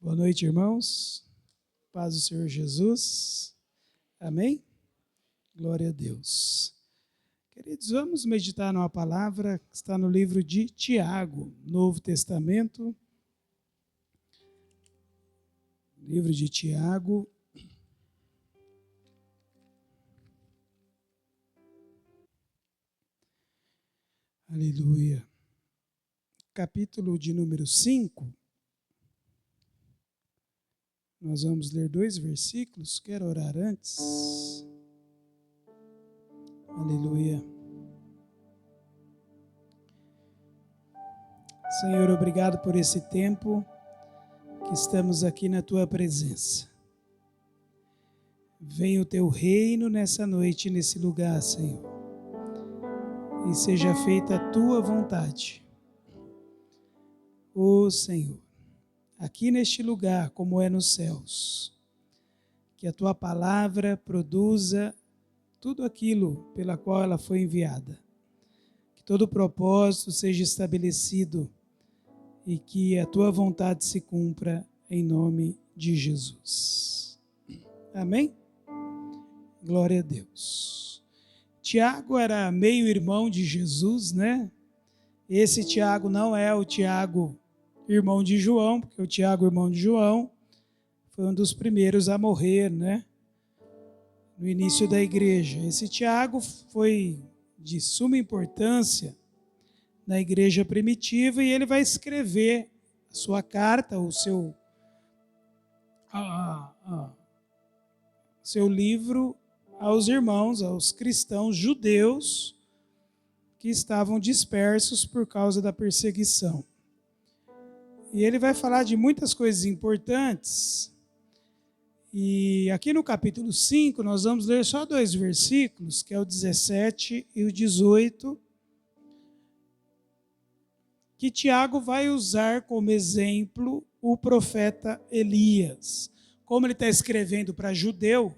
Boa noite, irmãos. Paz do Senhor Jesus. Amém? Glória a Deus. Queridos, vamos meditar numa palavra que está no livro de Tiago, Novo Testamento. Livro de Tiago. Aleluia. Capítulo de número 5. Nós vamos ler 2 versículos. Quero orar antes. Aleluia. Senhor, obrigado por esse tempo que estamos aqui na Tua presença. Venha o Teu reino nessa noite, nesse lugar, Senhor. E seja feita a Tua vontade. Ó Senhor, aqui neste lugar, como é nos céus, que a Tua palavra produza tudo aquilo pela qual ela foi enviada. Que todo o propósito seja estabelecido e que a Tua vontade se cumpra em nome de Jesus. Amém? Glória a Deus. Tiago era meio-irmão de Jesus, né? Esse Tiago não é o Tiago irmão de João, porque o Tiago, irmão de João, foi um dos primeiros a morrer, né? No início da igreja. Esse Tiago foi de suma importância na igreja primitiva e ele vai escrever a sua carta, o seu livro aos irmãos, aos cristãos judeus que estavam dispersos por causa da perseguição. E ele vai falar de muitas coisas importantes. E aqui no capítulo 5, nós vamos ler só 2 versículos, que é o 17 e o 18, que Tiago vai usar como exemplo o profeta Elias. Como ele está escrevendo para judeu,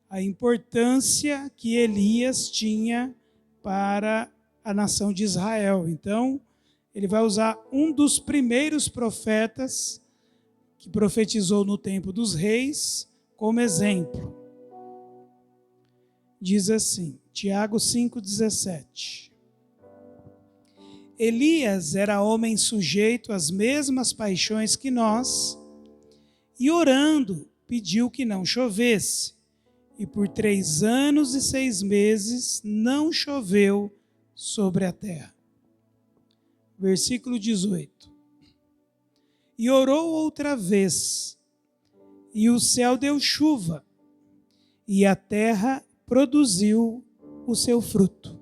a importância que Elias tinha para a nação de Israel. Então, ele vai usar um dos primeiros profetas que profetizou no tempo dos reis como exemplo. Diz assim, Tiago 5,17. Elias era homem sujeito às mesmas paixões que nós, e orando pediu que não chovesse, e por 3 anos e 6 meses não choveu sobre a terra. Versículo 18. E orou outra vez, e o céu deu chuva, e a terra produziu o seu fruto.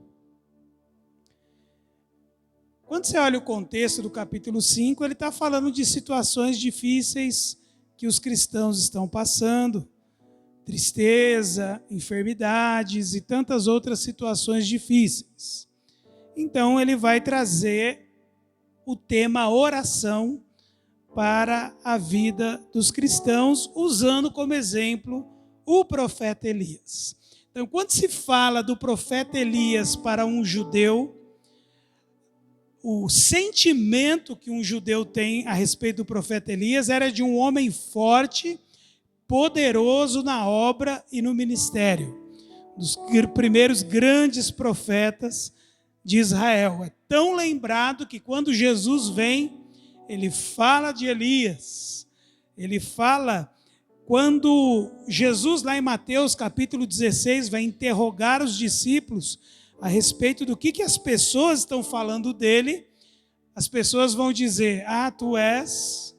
Quando você olha o contexto do capítulo 5, ele está falando de situações difíceis que os cristãos estão passando, tristeza, enfermidades e tantas outras situações difíceis. Então ele vai trazer o tema oração para a vida dos cristãos, usando como exemplo o profeta Elias. Então, quando se fala do profeta Elias para um judeu, o sentimento que um judeu tem a respeito do profeta Elias era de um homem forte, poderoso na obra e no ministério, dos primeiros grandes profetas de Israel. É tão lembrado que quando Jesus vem, ele fala de Elias. Ele fala, quando Jesus, lá em Mateus capítulo 16, vai interrogar os discípulos a respeito do que as pessoas estão falando dele, as pessoas vão dizer, tu és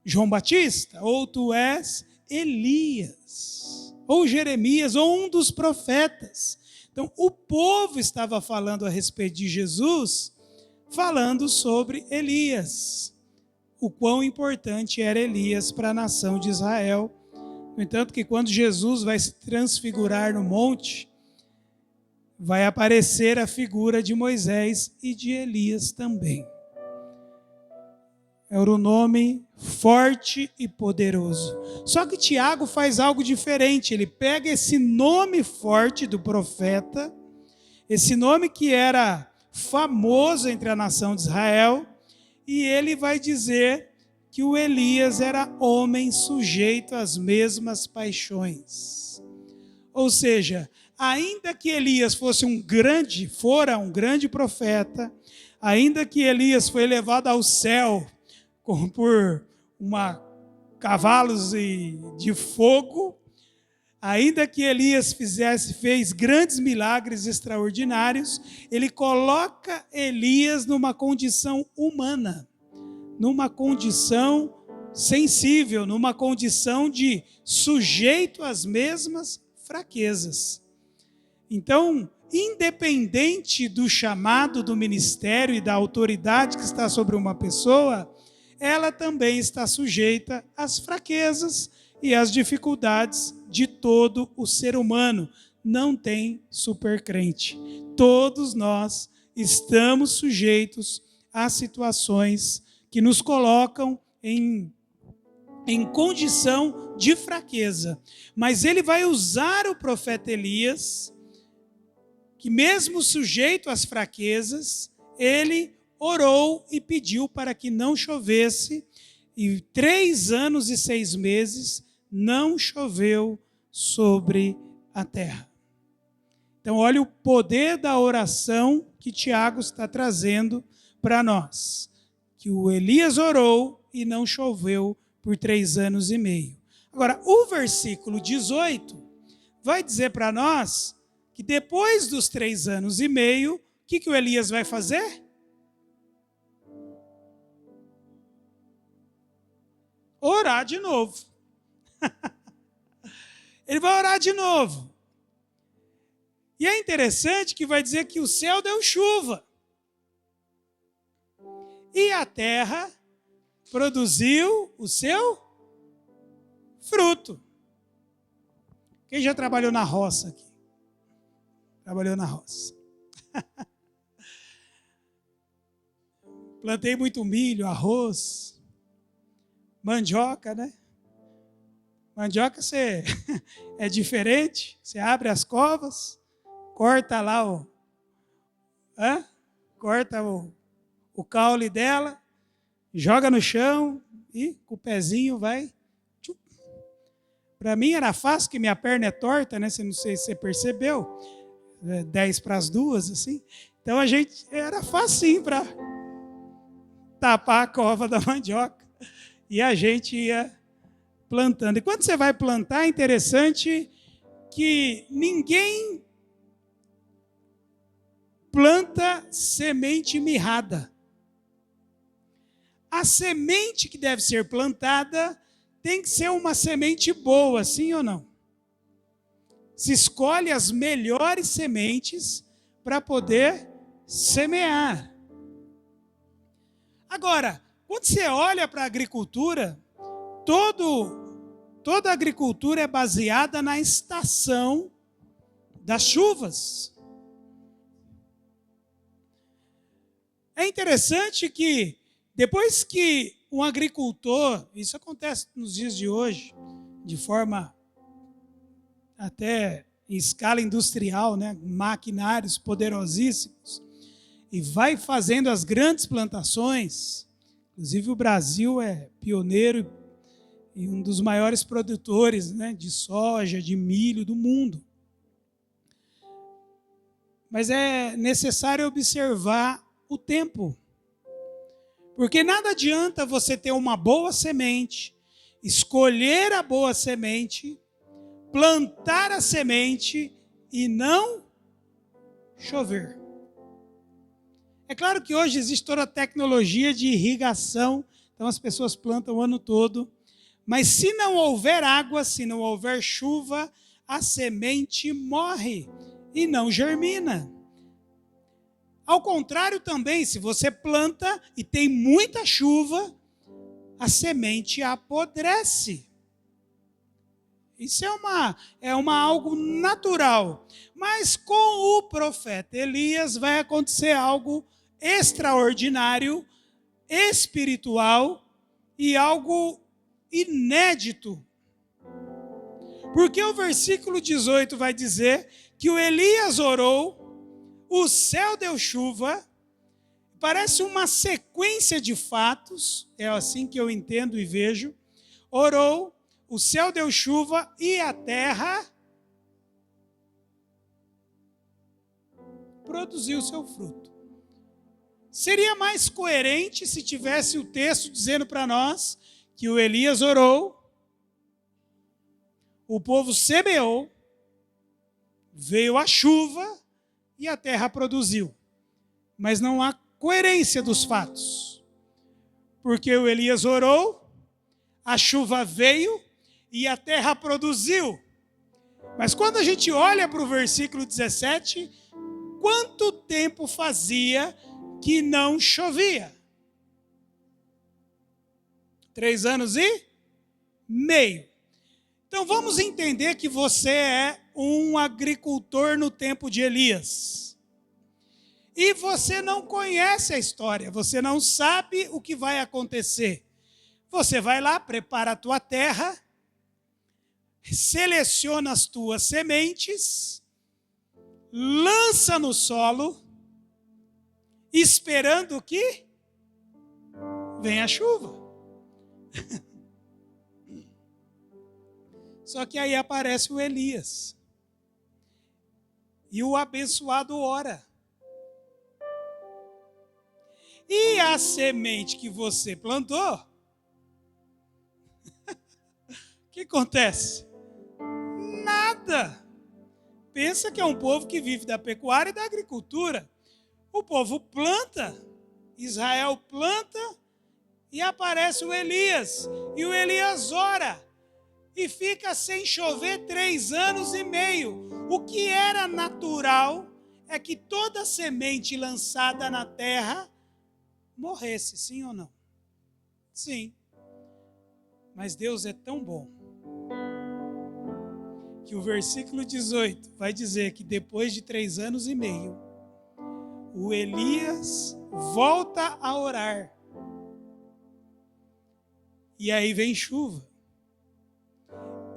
João Batista, ou tu és Elias, ou Jeremias, ou um dos profetas. Então, o povo estava falando a respeito de Jesus, falando sobre Elias, o quão importante era Elias para a nação de Israel. No entanto, que quando Jesus vai se transfigurar no monte, vai aparecer a figura de Moisés e de Elias também. Era o nome forte e poderoso. Só que Tiago faz algo diferente. Ele pega esse nome forte do profeta, esse nome que era famoso entre a nação de Israel, e ele vai dizer que o Elias era homem sujeito às mesmas paixões. Ou seja, ainda que Elias fora um grande profeta, ainda que Elias foi levado ao céu por cavalos de fogo, ainda que Elias fez grandes milagres extraordinários, ele coloca Elias numa condição humana, numa condição sensível, numa condição de sujeito às mesmas fraquezas. Então, independente do chamado do ministério e da autoridade que está sobre uma pessoa, ela também está sujeita às fraquezas e às dificuldades de todo o ser humano. Não tem supercrente. Todos nós estamos sujeitos a situações que nos colocam em condição de fraqueza. Mas ele vai usar o profeta Elias, que mesmo sujeito às fraquezas, ele orou e pediu para que não chovesse, e 3 anos e 6 meses não choveu sobre a terra. Então, olha o poder da oração que Tiago está trazendo para nós. Que o Elias orou e não choveu por 3 anos e meio. Agora, o versículo 18 vai dizer para nós que depois dos 3 anos e meio, o que o Elias vai fazer? Orar de novo. Ele vai orar de novo. E é interessante que vai dizer que o céu deu chuva. E a terra produziu o seu fruto. Quem já trabalhou na roça aqui? Trabalhou na roça. Plantei muito milho, arroz, mandioca, né? Mandioca é diferente. Você abre as covas, corta lá corta o caule dela, joga no chão e com o pezinho vai. Para mim era fácil, que minha perna é torta, né? Não sei se você percebeu. 10 para as 2, assim. Então era facinho para tapar a cova da mandioca. E a gente ia plantando. E quando você vai plantar, é interessante que ninguém planta semente mirrada. A semente que deve ser plantada tem que ser uma semente boa, sim ou não? Se escolhe as melhores sementes para poder semear. Agora, quando você olha para a agricultura, toda a agricultura é baseada na estação das chuvas. É interessante que depois que um agricultor, isso acontece nos dias de hoje, de forma até em escala industrial, né? Maquinários poderosíssimos, e vai fazendo as grandes plantações. Inclusive o Brasil é pioneiro e um dos maiores produtores, né, de soja, de milho do mundo. Mas é necessário observar o tempo. Porque nada adianta você ter uma boa semente, escolher a boa semente, plantar a semente e não chover. É claro que hoje existe toda a tecnologia de irrigação, então as pessoas plantam o ano todo, mas se não houver água, se não houver chuva, a semente morre e não germina. Ao contrário também, se você planta e tem muita chuva, a semente apodrece. Isso é algo natural. Mas com o profeta Elias vai acontecer algo extraordinário, espiritual e algo inédito. Porque o versículo 18 vai dizer que o Elias orou, o céu deu chuva. parece uma sequência de fatos, é assim que eu entendo e vejo. Orou, o céu deu chuva e a terra produziu seu fruto. Seria mais coerente se tivesse o texto dizendo para nós que o Elias orou, o povo semeou, veio a chuva e a terra produziu. Mas não há coerência dos fatos. Porque o Elias orou, a chuva veio e a terra produziu. Mas quando a gente olha para o versículo 17, quanto tempo fazia que não chovia? 3 anos e meio. Então vamos entender que você é um agricultor no tempo de Elias. E você não conhece a história, você não sabe o que vai acontecer. Você vai lá, prepara a tua terra, seleciona as tuas sementes, lança no solo, esperando que venha a chuva. Só que aí aparece o Elias. E o abençoado ora. E a semente que você plantou, o que acontece? Nada. Pensa que é um povo que vive da pecuária e da agricultura. O povo planta, Israel planta, e aparece o Elias. E o Elias ora. E fica sem chover 3 anos e meio. O que era natural é que toda semente lançada na terra morresse, sim ou não? Sim. Mas Deus é tão bom que o versículo 18 vai dizer que depois de 3 anos e meio, o Elias volta a orar. E aí vem chuva.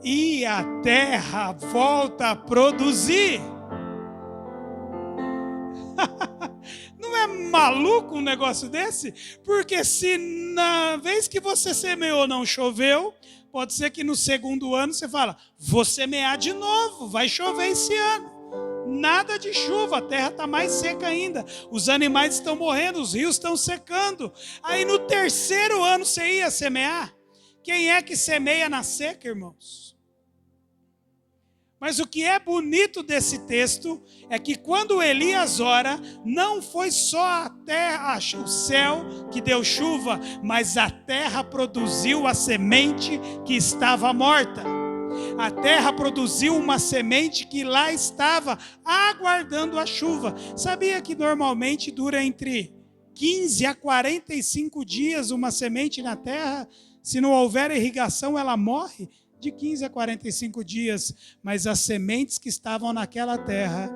E a terra volta a produzir. Não é maluco um negócio desse? Porque se na vez que você semeou não choveu, pode ser que no segundo ano você fala, vou semear de novo, vai chover esse ano. Nada de chuva, a terra está mais seca ainda. Os animais estão morrendo, os rios estão secando. Aí no terceiro ano você ia semear? Quem é que semeia na seca, irmãos? Mas o que é bonito desse texto é que quando Elias ora, não foi só a terra, o céu que deu chuva, mas a terra produziu a semente que estava morta. A terra produziu uma semente que lá estava aguardando a chuva. Sabia que normalmente dura entre 15 a 45 dias uma semente na terra? Se não houver irrigação, ela morre de 15 a 45 dias. Mas as sementes que estavam naquela terra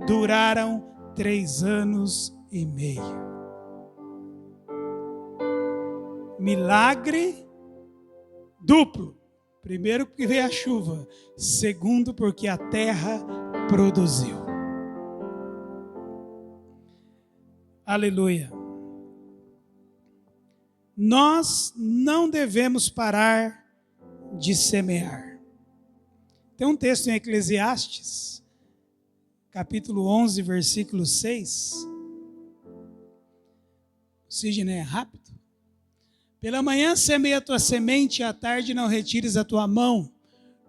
duraram 3 anos e meio. Milagre duplo. Primeiro, porque veio a chuva. Segundo, porque a terra produziu. Aleluia. Nós não devemos parar de semear. Tem um texto em Eclesiastes, capítulo 11, versículo 6. O Sidney é rápido. Pela manhã semeia a tua semente, à tarde não retires a tua mão,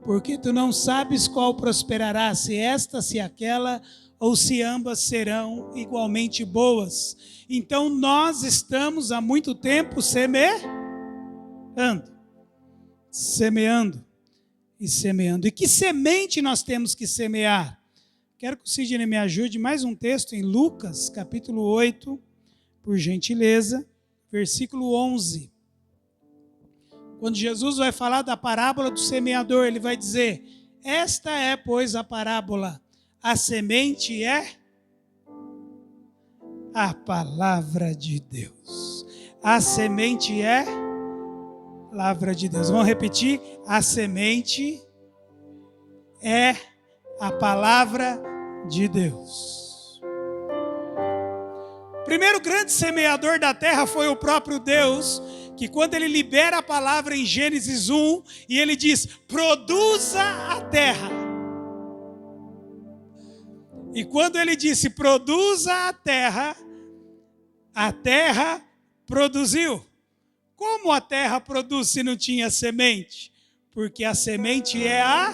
porque tu não sabes qual prosperará, se esta, se aquela, ou se ambas serão igualmente boas. Então nós estamos há muito tempo semeando e semeando. E que semente nós temos que semear? Quero que o Sidney me ajude. Mais um texto em Lucas, capítulo 8, por gentileza, versículo 11. Quando Jesus vai falar da parábola do semeador, ele vai dizer, esta é, pois, a parábola. A semente é a palavra de Deus. A semente é a palavra de Deus. Vamos repetir? A semente é a palavra de Deus. primeiro grande semeador da terra foi o próprio Deus, que quando ele libera a palavra em Gênesis 1, e ele diz, produza a terra. E quando ele disse, produza a terra produziu. Como a terra produz se não tinha semente? Porque a semente é a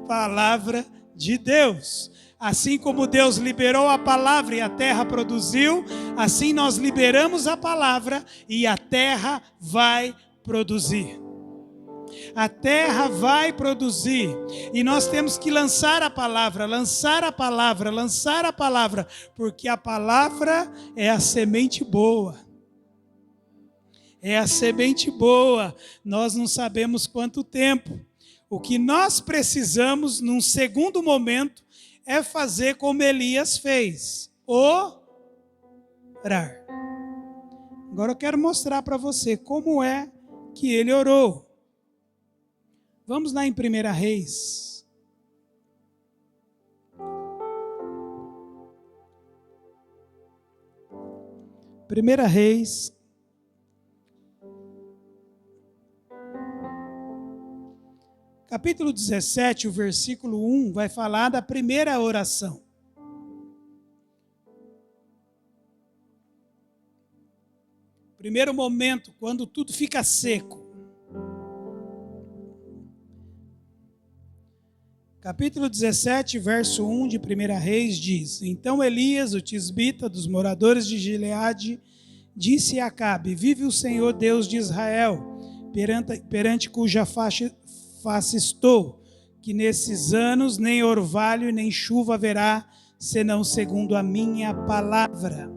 palavra de Deus. Assim como Deus liberou a palavra e a terra produziu, assim nós liberamos a palavra e a terra vai produzir. A terra vai produzir. E nós temos que lançar a palavra, lançar a palavra, lançar a palavra, porque a palavra é a semente boa. É a semente boa. Nós não sabemos quanto tempo. O que nós precisamos, num segundo momento, é fazer como Elias fez. Orar. Agora eu quero mostrar para você como é que ele orou. Vamos lá em 1 Reis. Primeira Reis. Capítulo 17, o versículo 1, vai falar da primeira oração. Primeiro momento, quando tudo fica seco. Capítulo 17, verso 1 de 1 Reis diz, então Elias, o tisbita dos moradores de Gileade, disse a Acabe, vive o Senhor Deus de Israel, perante cuja face estou, que nesses anos nem orvalho nem chuva haverá, senão segundo a minha palavra.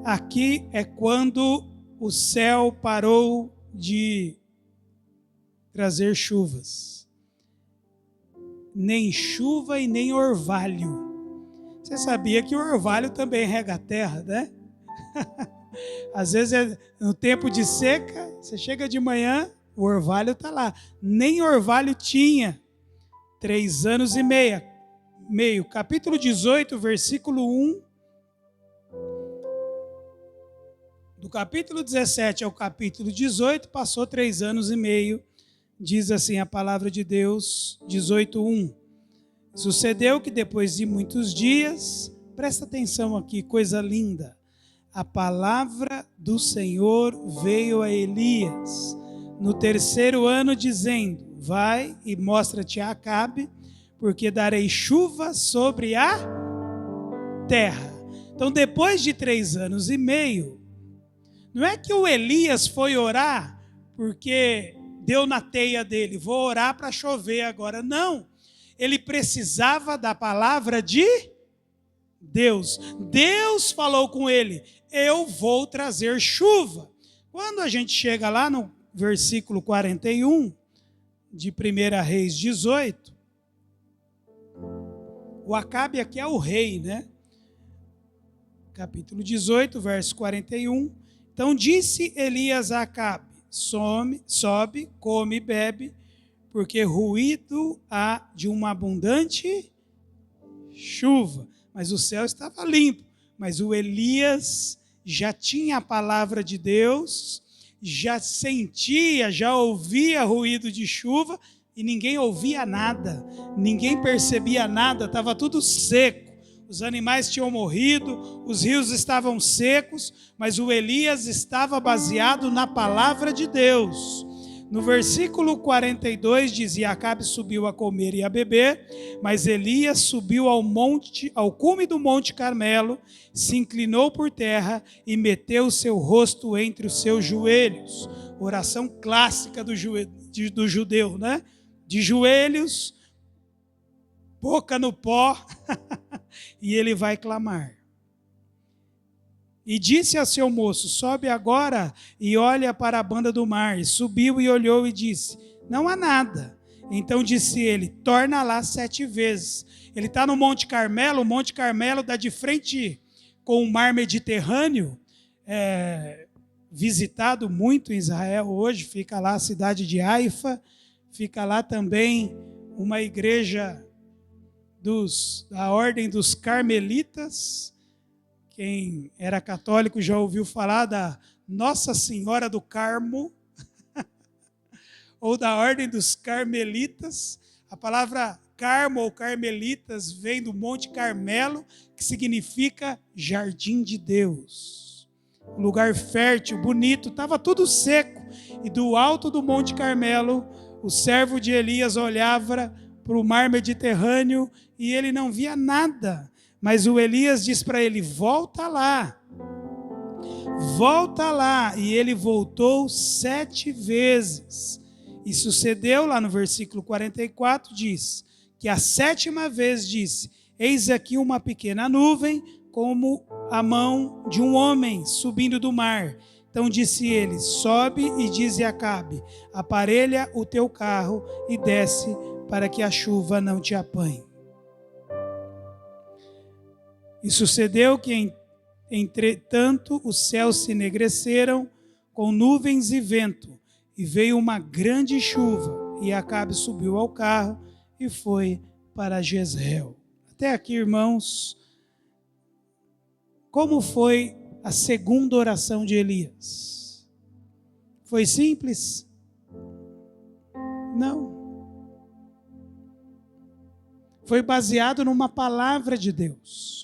Aqui é quando o céu parou de trazer chuvas. Nem chuva e nem orvalho. Você sabia que o orvalho também rega a terra, né? Às vezes, no tempo de seca, você chega de manhã, o orvalho está lá. Nem orvalho tinha. 3 anos e meio. Capítulo 18, versículo 1. Do capítulo 17 ao capítulo 18, passou 3 anos e meio. Diz assim a palavra de Deus, 18:1. Sucedeu que depois de muitos dias, presta atenção aqui, coisa linda. A palavra do Senhor veio a Elias no 3º ano, dizendo, vai e mostra-te a Acabe, porque darei chuva sobre a terra. Então, depois de 3 anos e meio, não é que o Elias foi orar porque deu na teia dele, vou orar para chover agora. Não, ele precisava da palavra de Deus. Deus falou com ele, eu vou trazer chuva. Quando a gente chega lá no versículo 41 de 1 Reis 18, o Acabe aqui é o rei, né? Capítulo 18, verso 41. Então disse Elias a Acabe, sobe, come e bebe, porque ruído há de uma abundante chuva. Mas o céu estava limpo. Mas o Elias já tinha a palavra de Deus, já sentia, já ouvia ruído de chuva, e ninguém ouvia nada, ninguém percebia nada, estava tudo seco. Os animais tinham morrido, os rios estavam secos, mas o Elias estava baseado na palavra de Deus. No versículo 42 dizia, Acabe subiu a comer e a beber, mas Elias subiu ao cume do Monte Carmelo, se inclinou por terra e meteu o seu rosto entre os seus joelhos. Oração clássica do judeu, né? De joelhos, boca no pó, e ele vai clamar. E disse a seu moço, sobe agora e olha para a banda do mar. E subiu e olhou e disse, não há nada. Então disse ele, torna lá 7 vezes. Ele está no Monte Carmelo, o Monte Carmelo dá de frente com o mar Mediterrâneo, visitado muito em Israel hoje, fica lá a cidade de Haifa, fica lá também uma igreja da ordem dos carmelitas, Quem era católico já ouviu falar da Nossa Senhora do Carmo, ou da Ordem dos Carmelitas. A palavra Carmo ou Carmelitas vem do Monte Carmelo, que significa Jardim de Deus. Um lugar fértil, bonito, estava tudo seco. E do alto do Monte Carmelo, o servo de Elias olhava para o mar Mediterrâneo e ele não via nada. Mas o Elias diz para ele: volta lá. Volta lá. E ele voltou 7 vezes. E sucedeu, lá no versículo 44, diz que a 7ª vez disse: eis aqui uma pequena nuvem, como a mão de um homem subindo do mar. Então disse ele: sobe e dize a Acabe: aparelha o teu carro e desce, para que a chuva não te apanhe. E sucedeu que, entretanto, os céus se enegreceram com nuvens e vento, e veio uma grande chuva, e Acabe subiu ao carro e foi para Jezreel. Até aqui, irmãos, como foi a segunda oração de Elias? Foi simples? Não. Foi baseado numa palavra de Deus.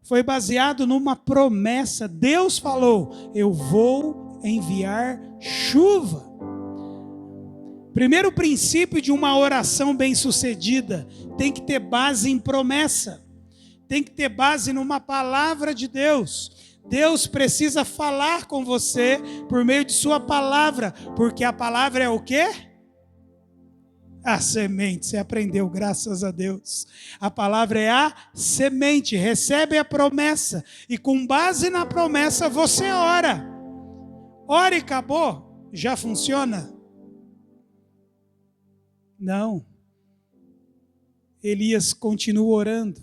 Foi baseado numa promessa. Deus falou: eu vou enviar chuva. Primeiro princípio de uma oração bem-sucedida: tem que ter base em promessa. Tem que ter base numa palavra de Deus. Deus precisa falar com você por meio de sua palavra, porque a palavra é o quê? A semente. Você aprendeu, graças a Deus. A palavra é a semente. Recebe a promessa e com base na promessa você ora. Ora e acabou. Já funciona? Não. Elias continua orando.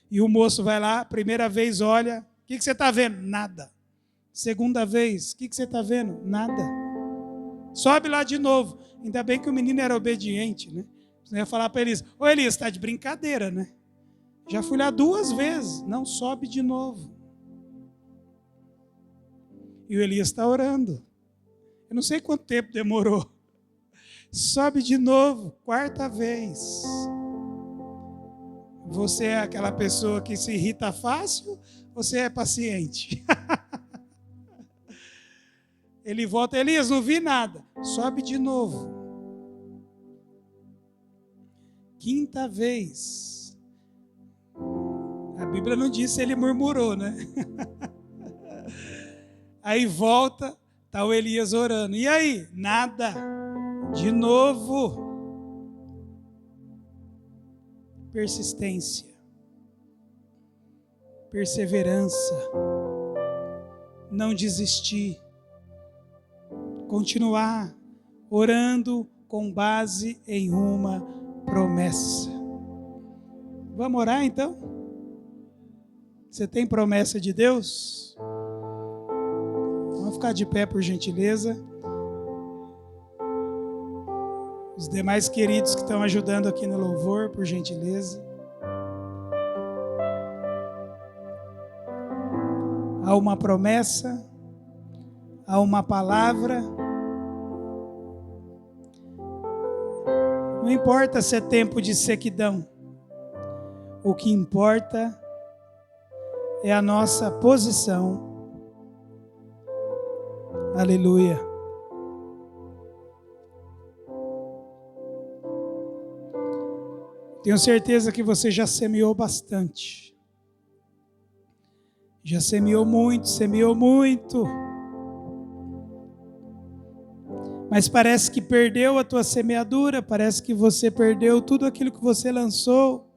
E o moço vai lá, primeira vez olha: o que você está vendo? Nada. Segunda vez: o que você está vendo? Nada. Sobe lá de novo. Ainda bem que o menino era obediente, né? Você ia falar para Elias: ô Elias, está de brincadeira, né? Já fui lá 2 vezes. Não, sobe de novo. E o Elias está orando. Eu não sei quanto tempo demorou. Sobe de novo, 4ª vez. Você é aquela pessoa que se irrita fácil ou você é paciente? Ele volta: Elias, não vi nada. Sobe de novo. 5ª vez. A Bíblia não diz se ele murmurou, né? Aí volta, está o Elias orando. E aí? Nada. De novo. Persistência. Perseverança. Não desistir. Continuar orando com base em uma promessa. Vamos orar então? Você tem promessa de Deus? Vamos ficar de pé, por gentileza. Os demais queridos que estão ajudando aqui no louvor, por gentileza. Há uma promessa, há uma palavra. Não importa se é tempo de sequidão. O que importa é a nossa posição. Aleluia. Tenho certeza que você já semeou bastante. Já semeou muito. Mas parece que perdeu a tua semeadura, parece que você perdeu tudo aquilo que você lançou.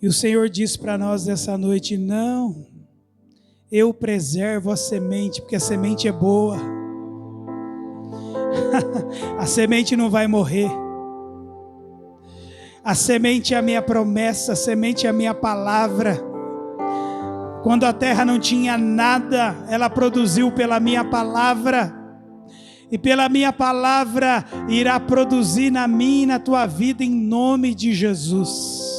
E o Senhor diz para nós nessa noite: não, eu preservo a semente, porque a semente é boa. A semente não vai morrer. A semente é a minha promessa, a semente é a minha palavra. Quando a terra não tinha nada, ela produziu pela minha palavra. E pela minha palavra irá produzir na minha e na tua vida, em nome de Jesus.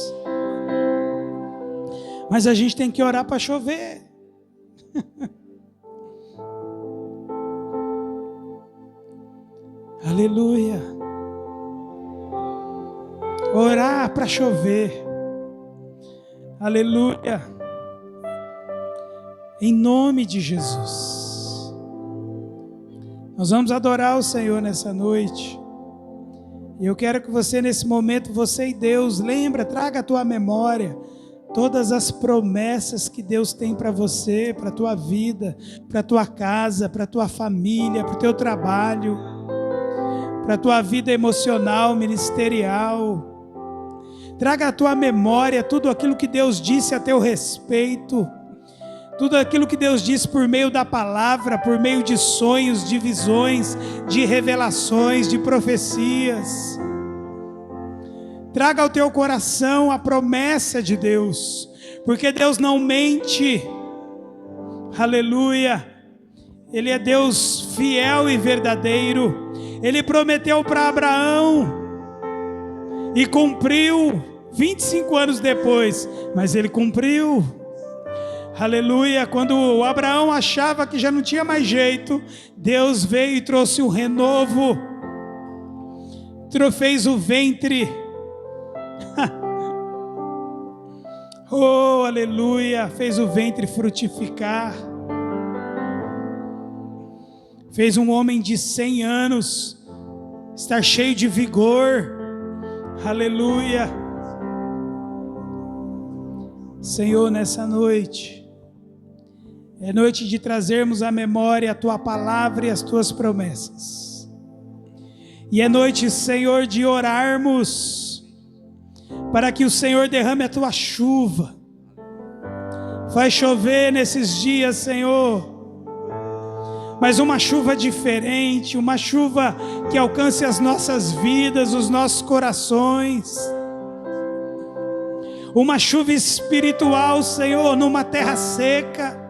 Mas a gente tem que orar para chover. Aleluia. Orar para chover. Aleluia. Em nome de Jesus. Nós vamos adorar o Senhor nessa noite. E eu quero que você, nesse momento, você e Deus, traga à tua memória todas as promessas que Deus tem para você, para a tua vida, para a tua casa, para a tua família, para o teu trabalho, para a tua vida emocional, ministerial. Traga à tua memória tudo aquilo que Deus disse a teu respeito, tudo aquilo que Deus disse por meio da palavra, por meio de sonhos, de visões, de revelações, de profecias. Traga ao teu coração a promessa de Deus, porque Deus não mente. Aleluia. Ele é Deus fiel e verdadeiro. Ele prometeu para Abraão e cumpriu 25 anos depois, mas ele cumpriu. Aleluia. Quando Abraão achava que já não tinha mais jeito, Deus veio e trouxe um renovo, fez o ventre. Oh, aleluia. Fez o ventre frutificar. Fez um homem de 100 anos estar cheio de vigor. Aleluia. Senhor, nessa noite é noite de trazermos à memória a tua palavra e as tuas promessas. E é noite, Senhor, de orarmos para que o Senhor derrame a tua chuva. Vai chover nesses dias, Senhor, mas uma chuva diferente, uma chuva que alcance as nossas vidas, os nossos corações. Uma chuva espiritual, Senhor, numa terra seca.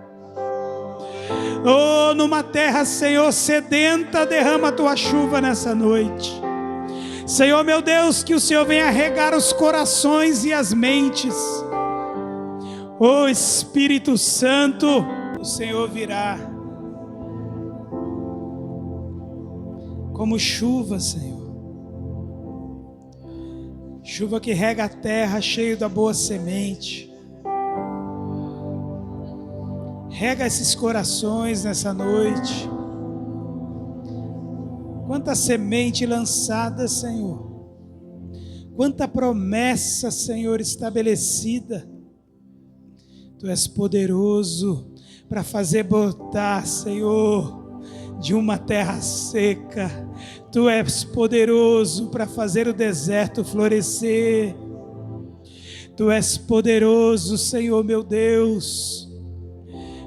Oh, numa terra, Senhor, sedenta, derrama a tua chuva nessa noite. Senhor, meu Deus, que o Senhor venha regar os corações e as mentes. Oh, Espírito Santo, o Senhor virá como chuva, Senhor. Chuva que rega a terra, cheio da boa semente. Rega esses corações nessa noite. Quanta semente lançada, Senhor. Quanta promessa, Senhor, estabelecida. Tu és poderoso para fazer brotar, Senhor, de uma terra seca. Tu és poderoso para fazer o deserto florescer. Tu és poderoso, Senhor, meu Deus.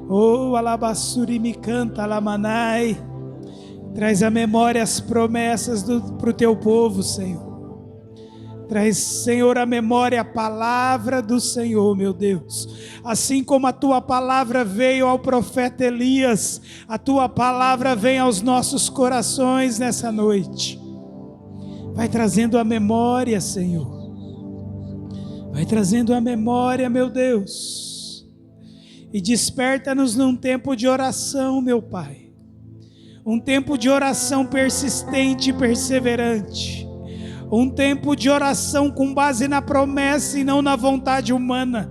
Oh, alabassuri me canta, alamanai. Traz à memória as promessas para o teu povo, Senhor. Traz, Senhor, à memória a palavra do Senhor, meu Deus. Assim como a tua palavra veio ao profeta Elias, a tua palavra vem aos nossos corações nessa noite. Vai trazendo à memória, Senhor. Vai trazendo à memória, meu Deus. E desperta-nos num tempo de oração, meu Pai. Um tempo de oração persistente e perseverante. Um tempo de oração com base na promessa e não na vontade humana.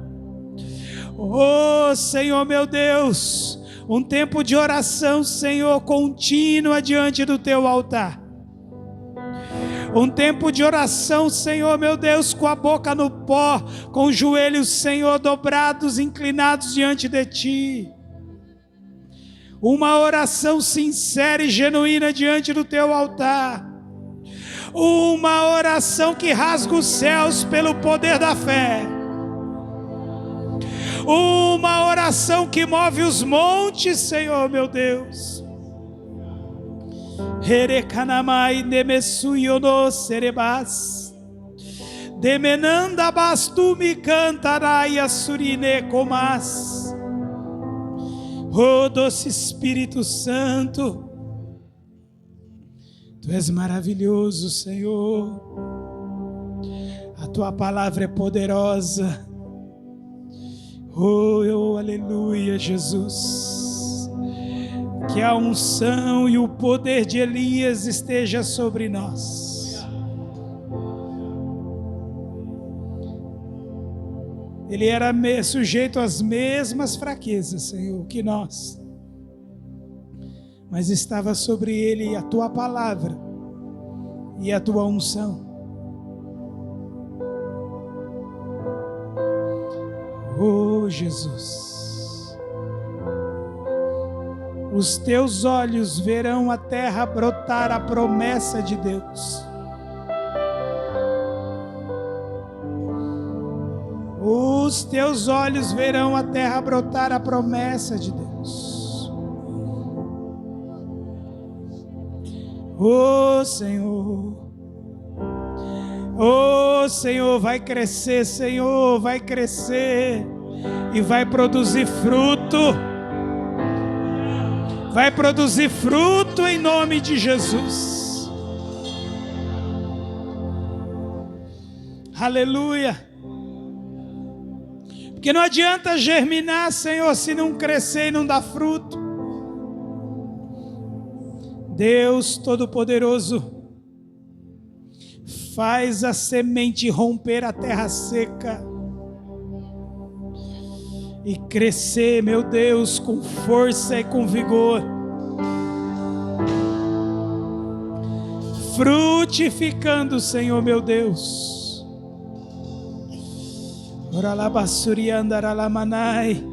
Oh, Senhor, meu Deus, um tempo de oração, Senhor, contínua diante do teu altar. Um tempo de oração, Senhor, meu Deus, com a boca no pó, com os joelhos, Senhor, dobrados, inclinados diante de ti. Uma oração sincera e genuína diante do teu altar. Uma oração que rasga os céus pelo poder da fé. Uma oração que move os montes, Senhor, meu Deus. Herekanamai nemesuyono serebas. Demenanda bastumi cantaraya surine comas. Oh, doce Espírito Santo, Tu és maravilhoso, Senhor. A Tua palavra é poderosa. Oh, aleluia, Jesus. Que a unção e o poder de Elias esteja sobre nós. Ele era sujeito às mesmas fraquezas, Senhor, que nós. Mas estava sobre ele a tua palavra e a tua unção. Oh, Jesus. Os teus olhos verão a terra brotar a promessa de Deus. Os teus olhos verão a terra brotar a promessa de Deus. Oh, Senhor. Oh, Senhor, vai crescer, Senhor, vai crescer e vai produzir fruto. Vai produzir fruto em nome de Jesus. Aleluia. Porque não adianta germinar, Senhor, se não crescer e não dar fruto. Deus Todo-Poderoso, faz a semente romper a terra seca e crescer, meu Deus, com força e com vigor, frutificando, Senhor, meu Deus. Oralabassuriandaramanai.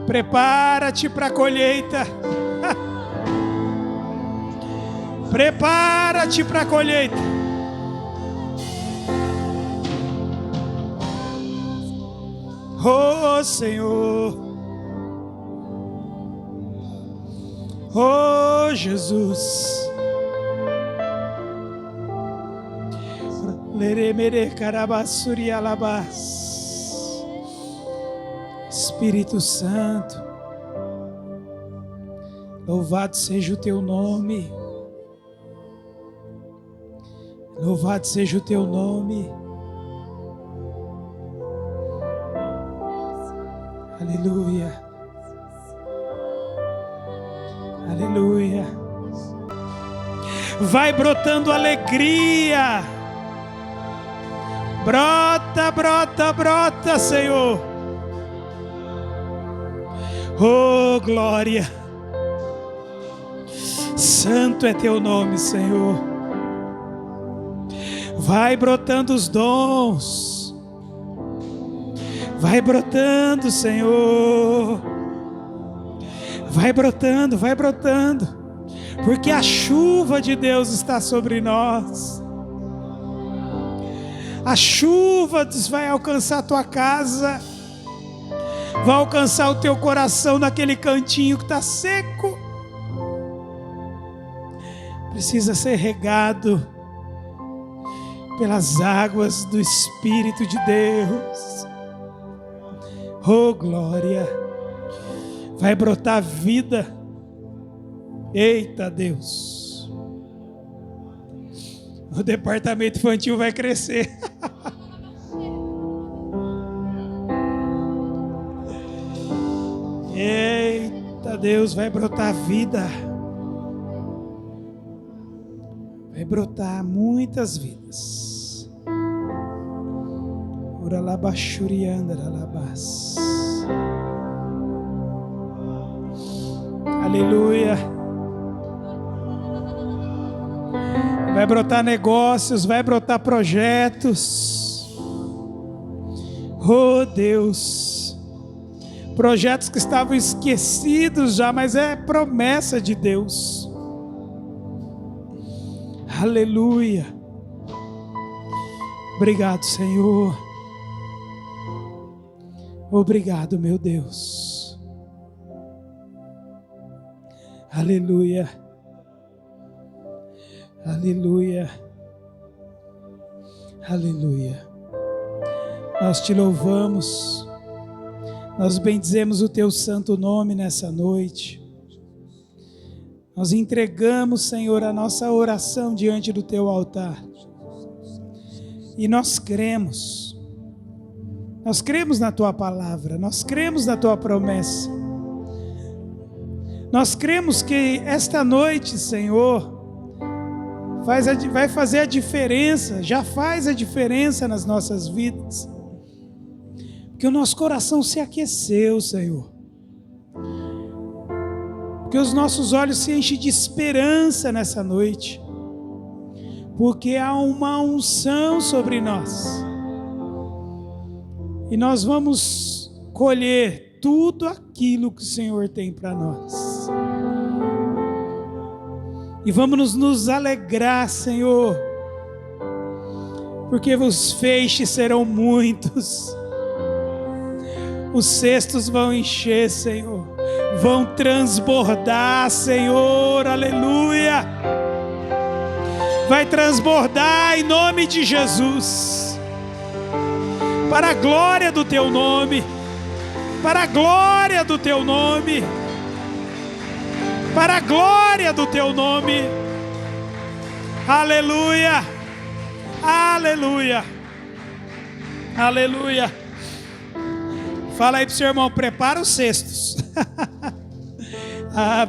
Prepara-te para a colheita. Prepara-te para a colheita. Oh, Senhor. Oh, Jesus. Leremere carabassuri alabás. Espírito Santo, louvado seja o teu nome. Louvado seja o teu nome. Aleluia. Aleluia. Vai brotando alegria. Brota, brota, brota, Senhor. Oh, glória. Santo é teu nome, Senhor. Vai brotando os dons. Vai brotando, Senhor. Vai brotando, vai brotando. Porque a chuva de Deus está sobre nós. A chuva vai alcançar a tua casa. Vai alcançar o teu coração naquele cantinho que está seco. Precisa ser regado pelas águas do Espírito de Deus. Oh, glória. Vai brotar vida. Eita, Deus. O departamento infantil vai crescer. Eita, Deus, vai brotar vida. Vai brotar muitas vidas. Uralabashuriandaralabás. Aleluia. Vai brotar negócios, vai brotar projetos. Oh, Deus. Projetos que estavam esquecidos já, mas é promessa de Deus. Aleluia. Obrigado, Senhor. Obrigado, meu Deus. Aleluia. Aleluia. Aleluia. Nós te louvamos, nós bendizemos o teu santo nome nessa noite. Nós entregamos, Senhor, a nossa oração diante do teu altar. E nós cremos na tua palavra, nós cremos na tua promessa. Nós cremos que esta noite, Senhor, vai fazer a diferença, já faz a diferença nas nossas vidas. Que o nosso coração se aqueceu, Senhor. Que os nossos olhos se enchem de esperança nessa noite. Porque há uma unção sobre nós. E nós vamos colher tudo aquilo que o Senhor tem para nós. E vamos nos alegrar, Senhor. Porque os feixes serão muitos. Os cestos vão encher, Senhor. Vão transbordar, Senhor. Aleluia. Vai transbordar em nome de Jesus. Para a glória do teu nome. Para a glória do teu nome. Para a glória do teu nome. Aleluia. Aleluia. Aleluia. Fala aí pro seu irmão, prepara os cestos.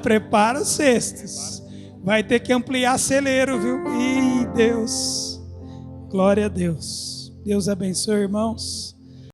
Prepara os cestos. Vai ter que ampliar celeiro, viu? Ih, Deus. Glória a Deus. Deus abençoe, irmãos.